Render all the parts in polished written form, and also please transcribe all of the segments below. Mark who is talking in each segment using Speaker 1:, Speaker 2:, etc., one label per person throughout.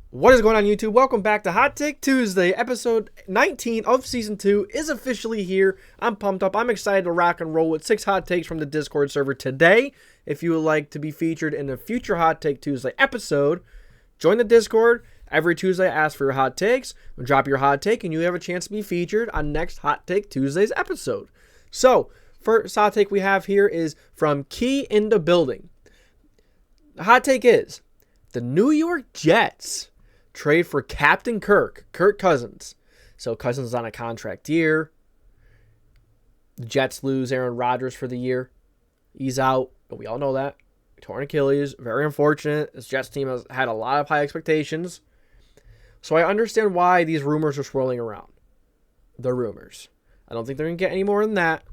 Speaker 1: What is going on, YouTube? Welcome back to Hot Take Tuesday. Episode 19 of Season 2 is officially here. I'm pumped up. I'm excited to rock and roll with 6 hot takes from the Discord server today. If you would like to be featured in a future Hot Take Tuesday episode, join the Discord. Every Tuesday, I ask for your hot takes. Drop your hot take, and you have a chance to be featured on next Hot Take Tuesday's episode. So, first hot take we have here is from KeyInTheBuilding. The hot take is, the New York Jets trade for Captain Kirk Cousins. So Cousins is on a contract year. The Jets lose Aaron Rodgers for the year. He's out, but we all know that. Torn Achilles, very unfortunate. This Jets team has had a lot of high expectations. So I understand why these rumors are swirling around. The rumors. I don't think they're going to get any more than that.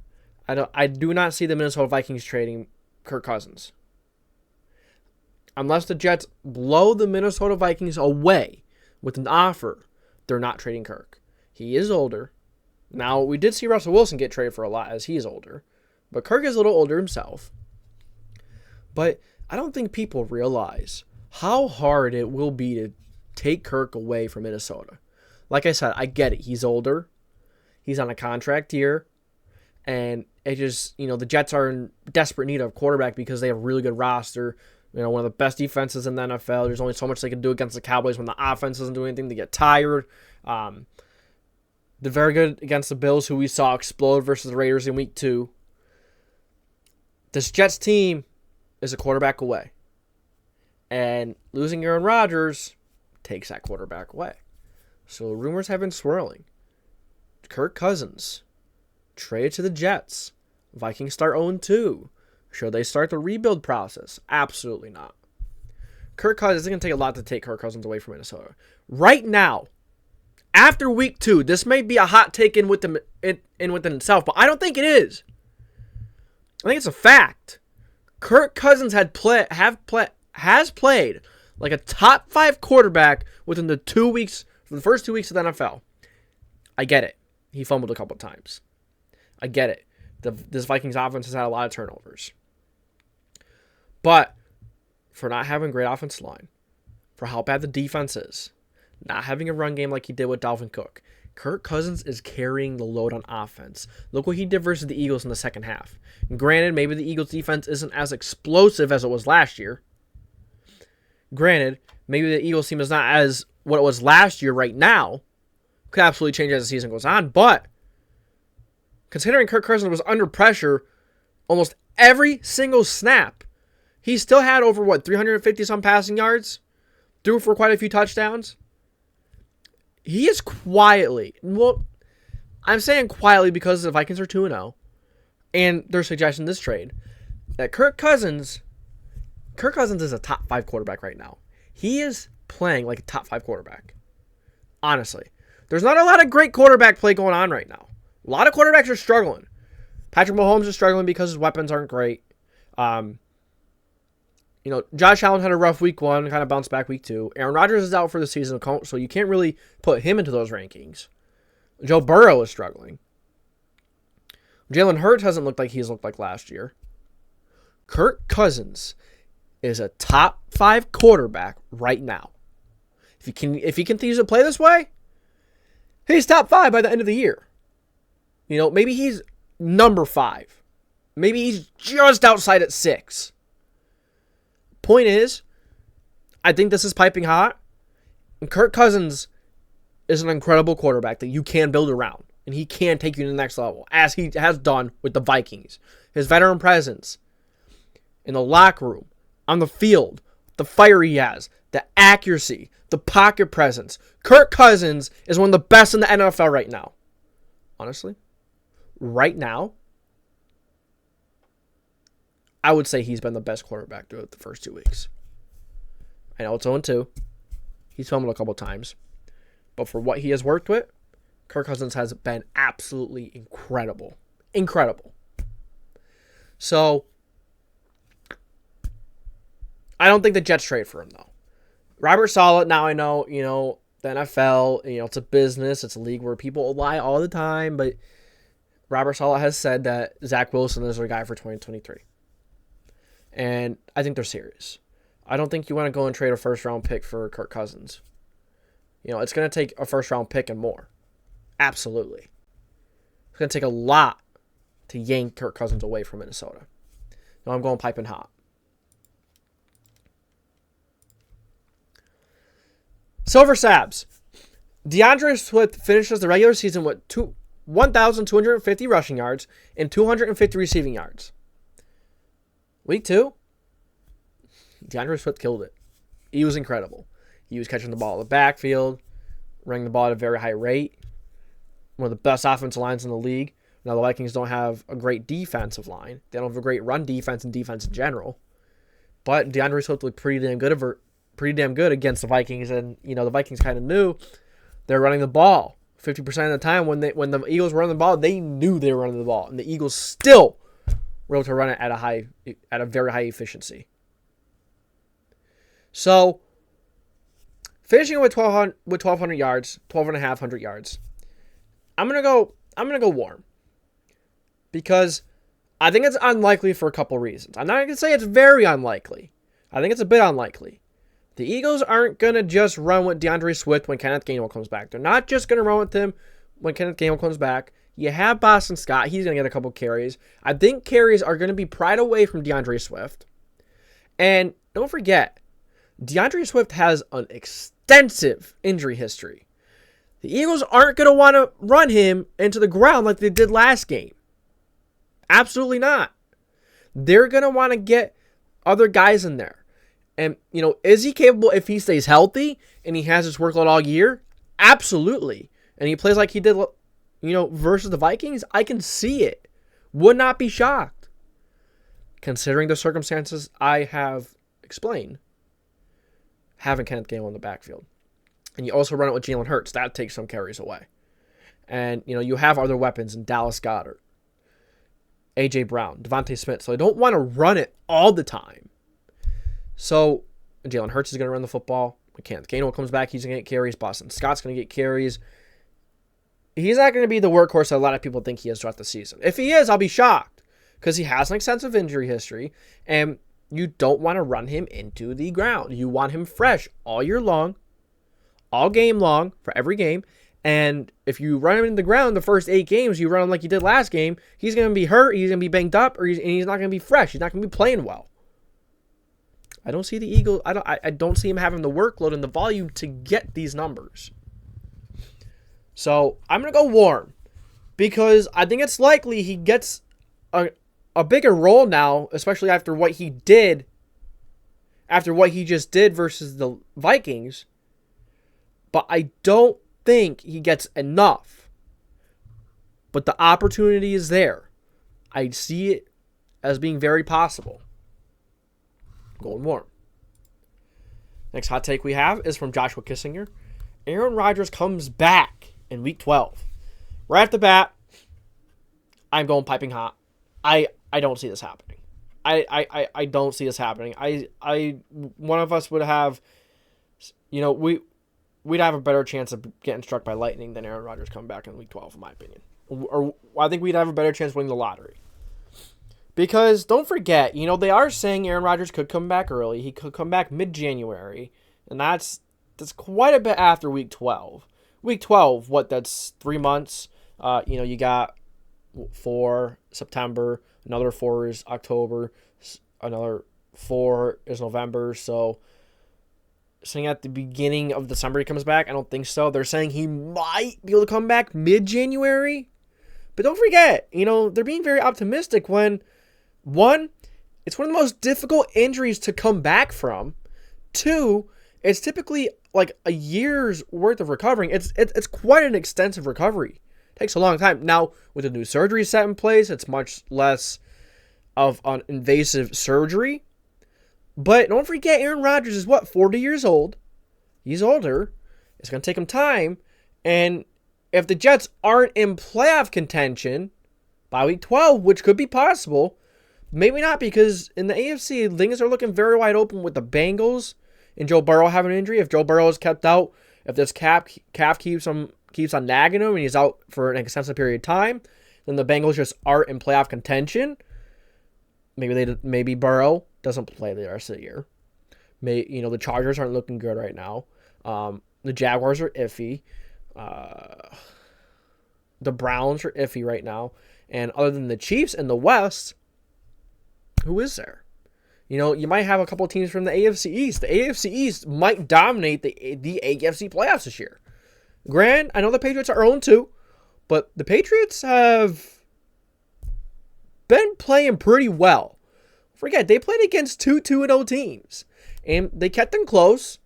Speaker 1: I do not see the Minnesota Vikings trading Kirk Cousins. Unless the Jets blow the Minnesota Vikings away with an offer, they're not trading Kirk. He is older. Now, we did see Russell Wilson get traded for a lot as he's older. But Kirk is a little older himself. But I don't think people realize how hard it will be to take Kirk away from Minnesota. Like I said, I get it. He's older. He's on a contract year. And it just, the Jets are in desperate need of a quarterback because they have a really good roster. One of the best defenses in the NFL. There's only so much they can do against the Cowboys when the offense doesn't do anything. They get tired. They're very good against the Bills, who we saw explode versus the Raiders in Week 2. This Jets team is a quarterback away. And losing Aaron Rodgers takes that quarterback away. So rumors have been swirling. Kirk Cousins traded to the Jets. Vikings start 0-2. Should they start the rebuild process? Absolutely not. Kirk Cousins, it's going to take a lot to take Kirk Cousins away from Minnesota. Right now, after Week 2, this may be a hot take in within itself, but I don't think it is. I think it's a fact. Kirk Cousins has played like a top 5 quarterback within the first 2 weeks of the NFL. I get it. He fumbled a couple times. I get it. This Vikings offense has had a lot of turnovers. But for not having a great offensive line, for how bad the defense is, not having a run game like he did with Dalvin Cook, Kirk Cousins is carrying the load on offense. Look what he did versus the Eagles in the second half. And granted, maybe the Eagles defense isn't as explosive as it was last year. Granted, maybe the Eagles team is not as what it was last year right now. Could absolutely change as the season goes on. But considering Kirk Cousins was under pressure almost every single snap, he still had over, 350-some passing yards? Threw for quite a few touchdowns? He is quietly, I'm saying quietly because the Vikings are 2-0, and they're suggesting this trade, that Kirk Cousins is a top 5 quarterback right now. He is playing like a top 5 quarterback. Honestly. There's not a lot of great quarterback play going on right now. A lot of quarterbacks are struggling. Patrick Mahomes is struggling because his weapons aren't great. Josh Allen had a rough week 1, kind of bounced back week 2. Aaron Rodgers is out for the season, so you can't really put him into those rankings. Joe Burrow is struggling. Jalen Hurts hasn't looked like he's looked like last year. Kirk Cousins is a top 5 quarterback right now. If he continues to play this way, he's top 5 by the end of the year. Maybe he's number 5. Maybe he's just outside at 6. Point is, I think this is piping hot. And Kirk Cousins is an incredible quarterback that you can build around. And he can take you to the next level, as he has done with the Vikings. His veteran presence in the locker room, on the field, the fire he has, the accuracy, the pocket presence. Kirk Cousins is one of the best in the NFL right now. Honestly, right now, I would say he's been the best quarterback throughout the first 2 weeks. I know it's 0-2. He's fumbled a couple times. But for what he has worked with, Kirk Cousins has been absolutely incredible. Incredible. So, I don't think the Jets trade for him, though. Robert Saleh, now I know, the NFL, it's a business. It's a league where people lie all the time. But Robert Saleh has said that Zach Wilson is their guy for 2023. And I think they're serious. I don't think you want to go and trade a first-round pick for Kirk Cousins. It's going to take a first-round pick and more. Absolutely. It's going to take a lot to yank Kirk Cousins away from Minnesota. Now I'm going piping hot. SilverSabs. DeAndre Swift finishes the regular season with 1,250 rushing yards and 250 receiving yards. Week 2, DeAndre Swift killed it. He was incredible. He was catching the ball in the backfield, running the ball at a very high rate. One of the best offensive lines in the league. Now, the Vikings don't have a great defensive line. They don't have a great run defense and defense in general. But DeAndre Swift looked pretty damn good against the Vikings. And, the Vikings kind of knew they're running the ball 50% of the time. When the Eagles were running the ball, they knew they were running the ball. And the Eagles still were able to run it at a very high efficiency. So, finishing with 1,200 yards, 1,250 yards. I'm gonna go warm. Because I think it's unlikely for a couple reasons. I'm not going to say it's very unlikely. I think it's a bit unlikely. The Eagles aren't going to just run with DeAndre Swift when Kenneth Gainwell comes back. They're not just going to run with him when Kenneth Gainwell comes back. You have Boston Scott. He's going to get a couple carries. I think carries are going to be pried away from DeAndre Swift. And don't forget, DeAndre Swift has an extensive injury history. The Eagles aren't going to want to run him into the ground like they did last game. Absolutely not. They're going to want to get other guys in there. And, is he capable if he stays healthy and he has his workload all year? Absolutely. And he plays like he did, versus the Vikings? I can see it. Would not be shocked. Considering the circumstances I have explained. Having Kenneth Gainwell in the backfield. And you also run it with Jalen Hurts. That takes some carries away. And, you have other weapons in Dallas Goedert, A.J. Brown, Devontae Smith. So I don't want to run it all the time. So Jalen Hurts is going to run the football. When Kenneth Gainwell comes back, he's going to get carries. Boston Scott's going to get carries. He's not going to be the workhorse that a lot of people think he is throughout the season. If he is, I'll be shocked. Because he has an extensive injury history. And you don't want to run him into the ground. You want him fresh all year long. All game long for every game. And if you run him into the ground the first 8 games, you run him like you did last game, he's going to be hurt, he's going to be banged up, and he's not going to be fresh. He's not going to be playing well. I don't see the Eagles. I don't see him having the workload and the volume to get these numbers. So I'm going to go warm because I think it's likely he gets a bigger role now, especially after what he did, after what he just did versus the Vikings. But I don't think he gets enough. But the opportunity is there. I see it as being very possible. Going warm. Next hot take we have is from Joshua Kissinger. Aaron Rodgers comes back in week 12. Right off the bat, I'm going piping hot. I don't see this happening. I don't see this happening. One of us would have, we'd have a better chance of getting struck by lightning than Aaron Rodgers coming back in week 12, in my opinion. Or I think we'd have a better chance of winning the lottery. Because don't forget, they are saying Aaron Rodgers could come back early. He could come back mid-January. And that's quite a bit after week 12. Week 12, that's 3 months. You got 4 September, another 4 is October, another 4 is November. So saying at the beginning of December he comes back, I don't think so. They're saying he might be able to come back mid-January. But don't forget, they're being very optimistic when, 1, it's one of the most difficult injuries to come back from. 2, it's typically like a year's worth of recovering. It's quite an extensive recovery. It takes a long time. Now, with the new surgery set in place, it's much less of an invasive surgery. But don't forget, Aaron Rodgers is 40 years old. He's older. It's going to take him time. And if the Jets aren't in playoff contention by week 12, which could be possible, maybe not, because in the AFC, things are looking very wide open with the Bengals and Joe Burrow having an injury. If Joe Burrow is kept out, if this calf keeps on nagging him and he's out for an extensive period of time, then the Bengals just aren't in playoff contention. Maybe Burrow doesn't play the rest of the year. The Chargers aren't looking good right now. The Jaguars are iffy. The Browns are iffy right now. And other than the Chiefs in the West, who is there? You might have a couple of teams from the AFC East. The AFC East might dominate the AFC playoffs this year. Granted, I know the Patriots are 0-2, but the Patriots have been playing pretty well. Forget, they played against 2-0 teams, and they kept them close.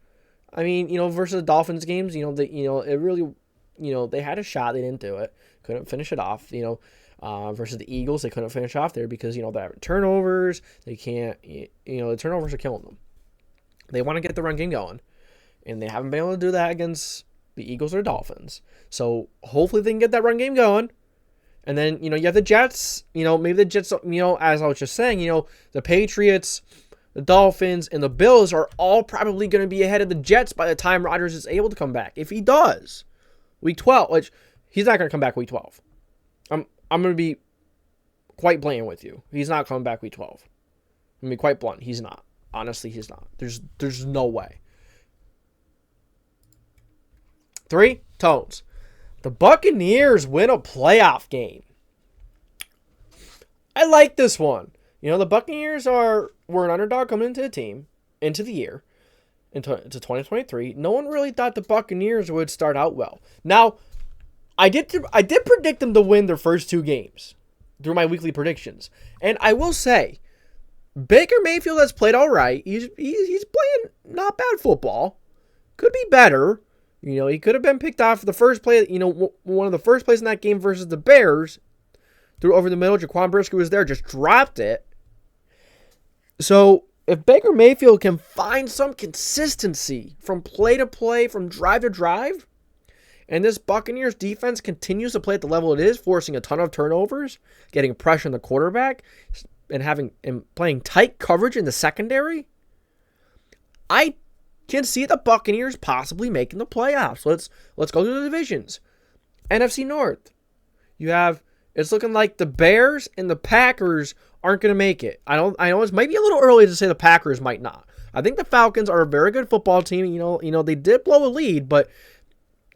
Speaker 1: I mean, versus the Dolphins games, it really, they had a shot, they didn't do it, couldn't finish it off. Versus the Eagles, they couldn't finish off there because they're having turnovers. They can't, the turnovers are killing them. They want to get the run game going, and they haven't been able to do that against the Eagles or Dolphins. So hopefully they can get that run game going. And then, you have the Jets, maybe the Jets, as I was just saying, the Patriots, the Dolphins, and the Bills are all probably going to be ahead of the Jets by the time Rodgers is able to come back. If he does, week 12, which he's not going to come back week 12. I'm going to be quite blatant with you. He's not coming back week 12. I'm going to be quite blunt. He's not. Honestly, he's not. There's no way. 3, Tones. The Buccaneers win a playoff game. I like this one. The Buccaneers were an underdog coming into the year, into 2023. No one really thought the Buccaneers would start out well. Now, I did predict them to win their first 2 games through my weekly predictions. And I will say, Baker Mayfield has played all right. He's playing not bad football. Could be better. He could have been picked off for the first play, one of the first plays in that game versus the Bears. Threw over the middle. Jaquan Brisker was there, just dropped it. So, if Baker Mayfield can find some consistency from play to play, from drive to drive, and this Buccaneers defense continues to play at the level it is, forcing a ton of turnovers, getting pressure on the quarterback, and playing tight coverage in the secondary, I can see the Buccaneers possibly making the playoffs. Let's go through the divisions. NFC North. It's looking like the Bears and the Packers aren't going to make it. I know it might be a little early to say the Packers might not. I think the Falcons are a very good football team. They did blow a lead, but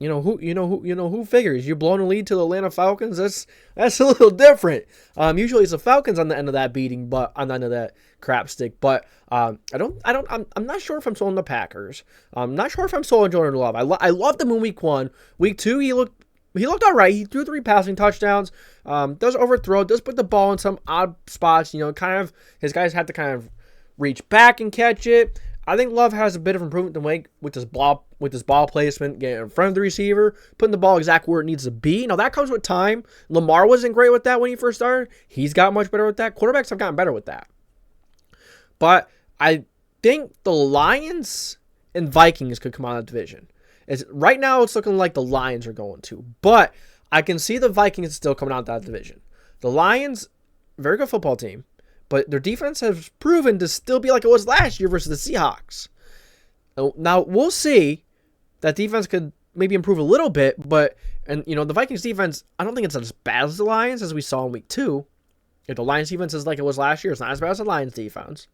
Speaker 1: who figures? You're blowing a lead to the Atlanta Falcons? That's a little different. Usually it's the Falcons on the end of that beating, but on the end of that crap stick. But I'm not sure if I'm sold on the Packers. I'm not sure if I'm sold on Jordan Love. I loved him in week 1. Week 2, he looked all right. He threw 3 passing touchdowns. Does overthrow. Does put the ball in some odd spots. Kind of his guys had to kind of reach back and catch it. I think Love has a bit of improvement to make with his ball placement, getting in front of the receiver, putting the ball exactly where it needs to be. Now, that comes with time. Lamar wasn't great with that when he first started. He's got much better with that. Quarterbacks have gotten better with that. But I think the Lions and Vikings could come out of the division. Right now, it's looking like the Lions are going to. But I can see the Vikings still coming out of that division. The Lions, very good football team. But their defense has proven to still be like it was last year versus the Seahawks. Now, we'll see. That defense could maybe improve a little bit. But the Vikings defense, I don't think it's as bad as the Lions as we saw in week 2. If the Lions defense is like it was last year, it's not as bad as the Lions defense.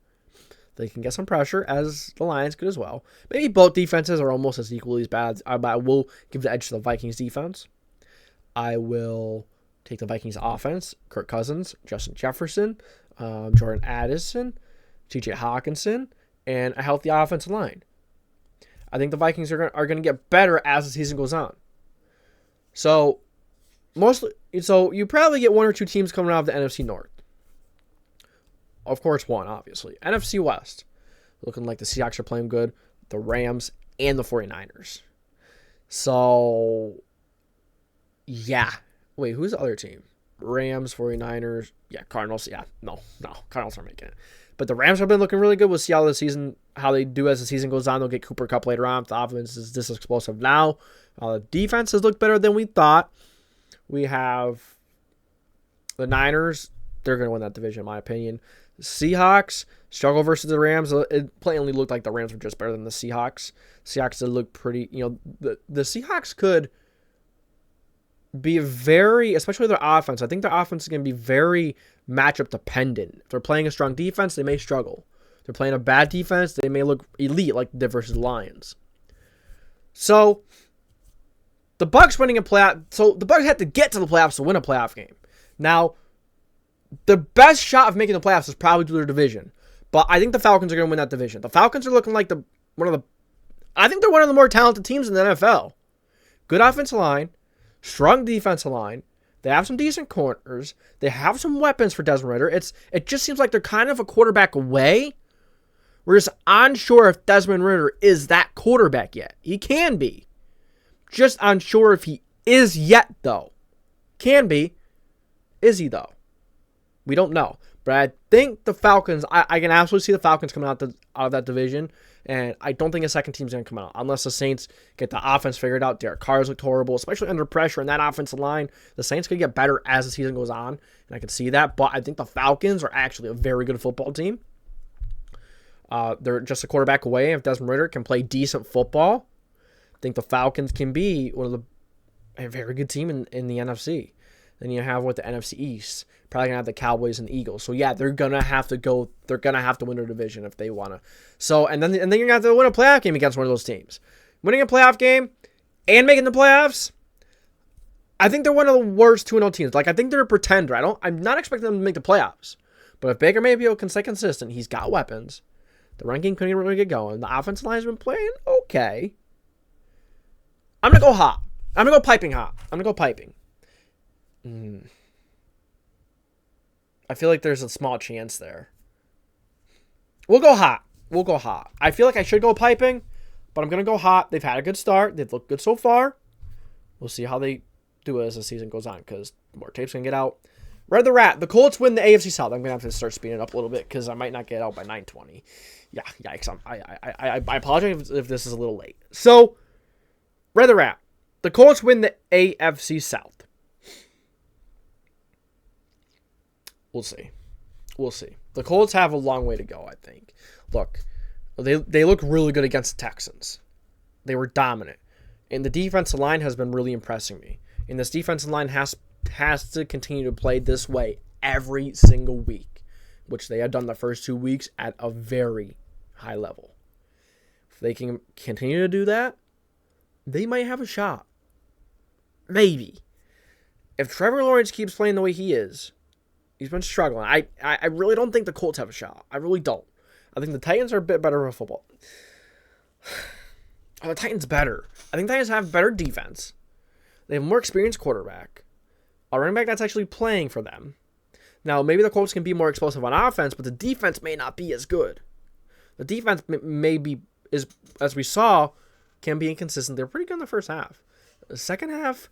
Speaker 1: They can get some pressure, as the Lions could as well. Maybe both defenses are almost as equally as bad. But I will give the edge to the Vikings defense. I will take the Vikings offense. Kirk Cousins, Justin Jefferson, Jordan Addison, T.J. Hawkinson, and a healthy offensive line. I think the Vikings are going to get better as the season goes on. So you probably get 1 or 2 teams coming out of the NFC North. Of course, 1, obviously. NFC West, looking like the Seahawks are playing good, the Rams, and the 49ers. So, yeah. Wait, who's the other team? Rams, 49ers, Cardinals. No, Cardinals aren't making it. But the Rams have been looking really good. We'll see how they do as the season goes on. They'll get Cooper Kupp later on. The offense is this explosive now. The defense has looked better than we thought. We have the Niners. They're going to win that division, in my opinion. The Seahawks struggle versus the Rams. It plainly looked like the Rams were just better than the Seahawks. Seahawks did look pretty. The Seahawks could be especially their offense. I think their offense is going to be very matchup dependent. If they're playing a strong defense, they may struggle. If they're playing a bad defense, they may look elite like they did versus the Lions. So the Bucs winning a playoff. So the Bucs had to get to the playoffs to win a playoff game. Now, the best shot of making the playoffs is probably through their division. But I think the Falcons are going to win that division. The Falcons are looking like I think they're one of the more talented teams in the NFL. Good offensive line, strong defensive line. They have some decent corners. They have some weapons for Desmond Ridder. It just seems like they're kind of a quarterback away. We're just unsure if Desmond Ridder is that quarterback yet. He can be. Just unsure if he is yet, though. Can be. Is he, though? We don't know. But I think the Falcons, I can absolutely see the Falcons coming out of that division. And I don't think a second team's going to come out. Unless the Saints get the offense figured out. Derek Carr's looked horrible, especially under pressure in that offensive line. The Saints could get better as the season goes on. And I can see that. But I think the Falcons are actually a very good football team. They're just a quarterback away. If Desmond Ridder can play decent football, I think the Falcons can be a very good team in the NFC. Then you have the NFC East. Probably going to have the Cowboys and the Eagles. So, yeah, they're going to have to go. They're going to have to win their division if they want to. So, and then you're going to have to win a playoff game against one of those teams. Winning a playoff game and making the playoffs, I think they're one of the worst 2-0 teams. I think they're a pretender. I'm not expecting them to make the playoffs. But if Baker Mayfield can stay consistent, he's got weapons. The run game couldn't really get going. The offensive line has been playing okay. I'm going to go hot. I'm going to go piping hot. I'm going to go piping. I feel like there's a small chance there. We'll go hot. I feel like I should go piping, but I'm going to go hot. They've had a good start. They've looked good so far. We'll see how they do as the season goes on because more tape's going to get out. RedTheRat. The Colts win the AFC South. I'm going to have to start speeding it up a little bit because I might not get out by 9:20. Yeah, yikes. I apologize if this is a little late. So, RedTheRat. The Colts win the AFC South. We'll see. The Colts have a long way to go, I think. Look, they look really good against the Texans. They were dominant. And the defensive line has been really impressing me. And this defensive line has to continue to play this way every single week, which they had done the first 2 weeks at a very high level. If they can continue to do that, they might have a shot. Maybe. If Trevor Lawrence keeps playing the way he is, he's been struggling. I really don't think the Colts have a shot. I really don't. I think the Titans are a bit better at football. Are the Titans better? I think the Titans have better defense. They have a more experienced quarterback. A running back that's actually playing for them. Now, maybe the Colts can be more explosive on offense, but the defense may not be as good. The defense as we saw, can be inconsistent. They're pretty good in the first half. The second half,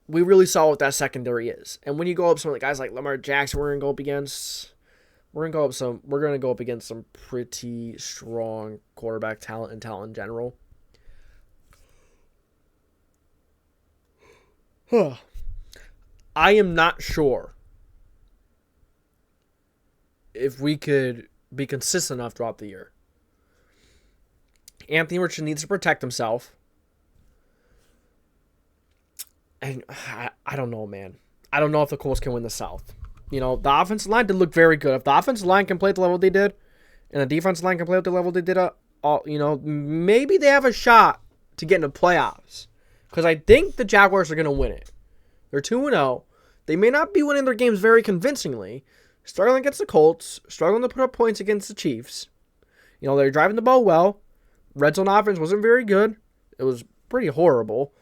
Speaker 1: we really saw what that secondary is. And when you go up some of the guys like Lamar Jackson, we're gonna go up against some pretty strong quarterback talent and talent in general. I am not sure if we could be consistent enough throughout the year. Anthony Richardson needs to protect himself. And I don't know, man. I don't know if the Colts can win the South. The offensive line did look very good. If the offensive line can play at the level they did, and the defensive line can play at the level they did, maybe they have a shot to get into playoffs. Because I think the Jaguars are going to win it. They're 2-0. They may not be winning their games very convincingly. Struggling against the Colts. Struggling to put up points against the Chiefs. They're driving the ball well. Red zone offense wasn't very good. It was pretty horrible.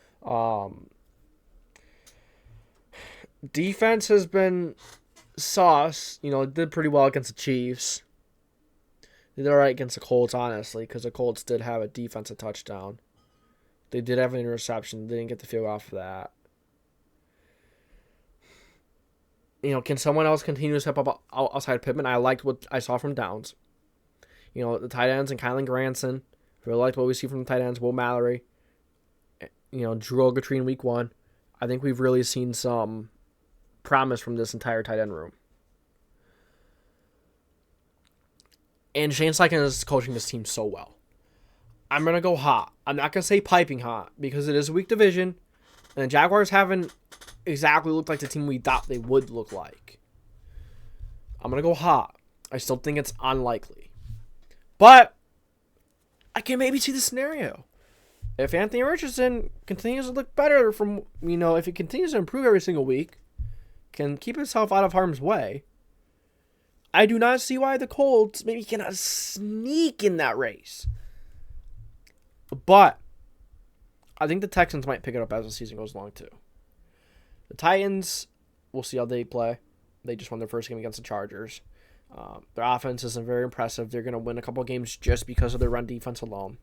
Speaker 1: Defense has been sauce. It did pretty well against the Chiefs. They did all right against the Colts, honestly, because the Colts did have a defensive touchdown. They did have an interception. They didn't get the field off of that. Can someone else continue to step up outside Pittman? I liked what I saw from Downs. The tight ends and Kylan Granson. Really liked what we see from the tight ends. Will Mallory. Drew Ogletree in week 1. I think we've really seen some promise from this entire tight end room. And Shane Steichen is coaching this team so well. I'm going to go hot. I'm not going to say piping hot because it is a weak division. And the Jaguars haven't exactly looked like the team we thought they would look like. I'm going to go hot. I still think it's unlikely. But I can maybe see the scenario. if Anthony Richardson continues to look better if he continues to improve every single week, can keep himself out of harm's way, I do not see why the Colts maybe cannot sneak in that race. But I think the Texans might pick it up as the season goes along too. The Titans, we'll see how they play. They just won their first game against the Chargers. Their offense isn't very impressive. They're going to win a couple of games just because of their run defense alone.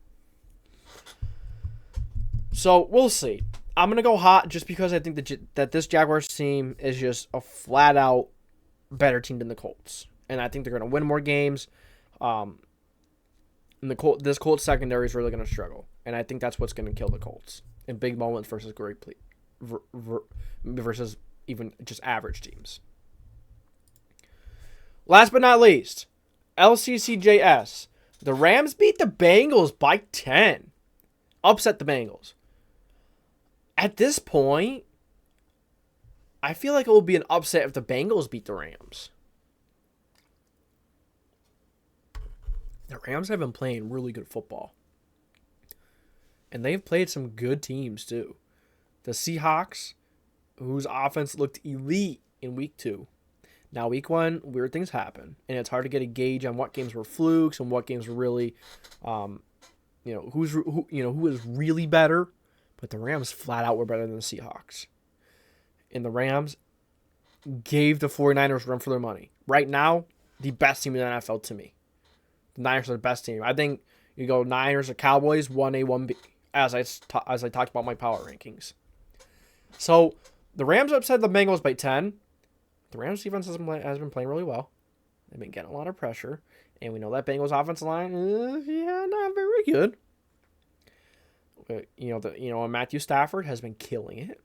Speaker 1: So we'll see. I'm going to go hot just because I think that this Jaguars team is just a flat-out better team than the Colts. And I think they're going to win more games. And this Colts secondary is really going to struggle. And I think that's what's going to kill the Colts in big moments versus versus even just average teams. Last but not least, LCCJS. The Rams beat the Bengals by 10. Upset the Bengals. At this point, I feel like it will be an upset if the Bengals beat the Rams. The Rams have been playing really good football. And they've played some good teams too. The Seahawks, whose offense looked elite in week 2. Now, week 1, weird things happen. And it's hard to get a gauge on what games were flukes and what games were really, who was really better. But the Rams flat out were better than the Seahawks. And the Rams gave the 49ers run for their money. Right now, the best team in the NFL to me. The Niners are the best team. I think you go Niners or Cowboys, 1A, 1B, as I talked about my power rankings. So, the Rams upset the Bengals by 10. The Rams defense has been playing really well. They've been getting a lot of pressure. And we know that Bengals offensive line is not very good. Matthew Stafford has been killing it.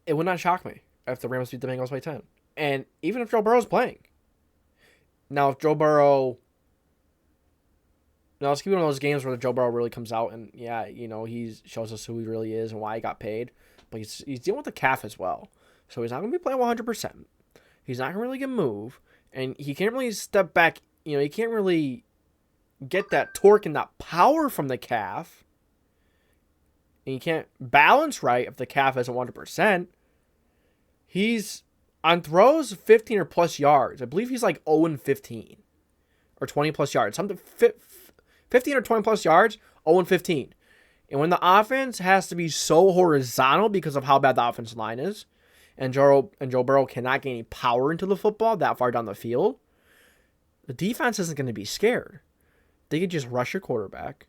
Speaker 1: It would not shock me if the Rams beat the Bengals by 10. And even if Joe Burrow's playing. Now, if Joe Burrow... Now, it's going to be one of those games where Joe Burrow really comes out and, he shows us who he really is and why he got paid. But he's dealing with the calf as well. So he's not going to be playing 100%. He's not going to really get move. And he can't really step back. He can't really get that torque and that power from the calf. And you can't balance right if the calf isn't 100%. He's on throws 15 or plus yards. I believe he's like 0-15 or 20 plus yards. 15 or 20 plus yards, 0-15. And when the offense has to be so horizontal because of how bad the offensive line is, and Joe Burrow cannot get any power into the football that far down the field, the defense isn't going to be scared. They could just rush your quarterback.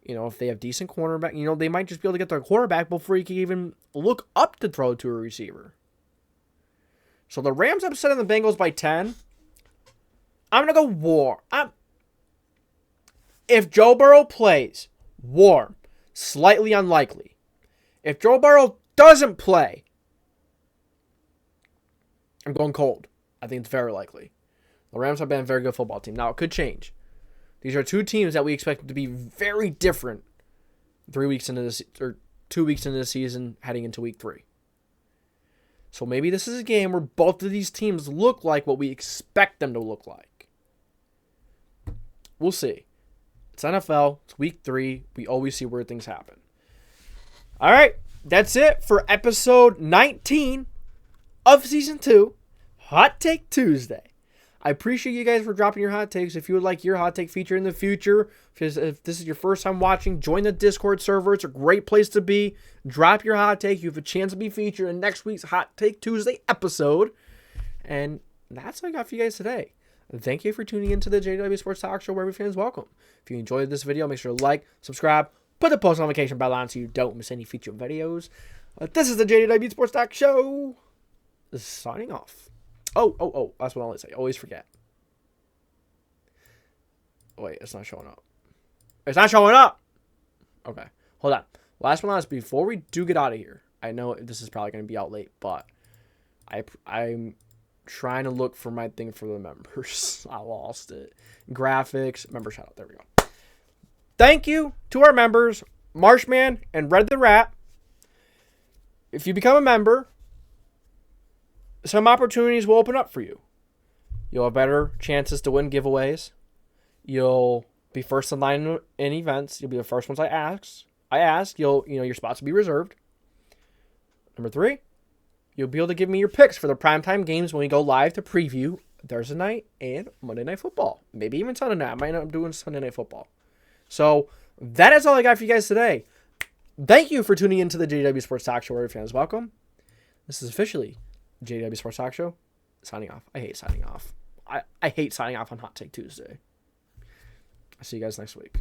Speaker 1: If they have decent cornerback, they might just be able to get their quarterback before he can even look up to throw to a receiver. So the Rams upsetting the Bengals by 10. I'm going to go warm. If Joe Burrow plays, warm. Slightly unlikely. If Joe Burrow doesn't play, I'm going cold. I think it's very likely. The Rams have been a very good football team. Now, it could change. These are two teams that we expect to be very different 3 weeks into this, or 2 weeks into the season, heading into week 3. So maybe this is a game where both of these teams look like what we expect them to look like. We'll see. It's NFL. It's week 3. We always see weird things happen. All right. That's it for episode 19 of season 2, Hot Take Tuesday. I appreciate you guys for dropping your hot takes. If you would like your hot take featured in the future, if this is your first time watching, join the Discord server. It's a great place to be. Drop your hot take. You have a chance to be featured in next week's Hot Take Tuesday episode. And that's all I got for you guys today. Thank you for tuning into the JDW Sports Talk Show, where every fan is welcome. If you enjoyed this video, make sure to like, subscribe, put the post notification bell on so you don't miss any future videos. This is the JDW Sports Talk Show. Signing off. Oh, that's what I always say. Always forget. Wait, it's not showing up. It's not showing up! Okay, hold on. Last one, before we do get out of here, I know this is probably going to be out late, but I'm trying to look for my thing for the members. I lost it. Graphics, member shout out. There we go. Thank you to our members, Marshman and RedTheRat. If you become a member, some opportunities will open up for you. You'll have better chances to win giveaways. You'll Be first in line in events. You'll be the first ones I ask. Your spots will be reserved. Number 3, you'll be able to give me your picks for the primetime games when we go live to preview Thursday night and Monday Night Football. Maybe even Sunday night. I might not be doing Sunday Night Football. So that is all I got for you guys today. Thank you for tuning into the JDW Sports Talk Show, where fans welcome. This is officially JDW Sports Talk Show. Signing off. I hate signing off. I hate signing off on Hot Take Tuesday. I'll see you guys next week.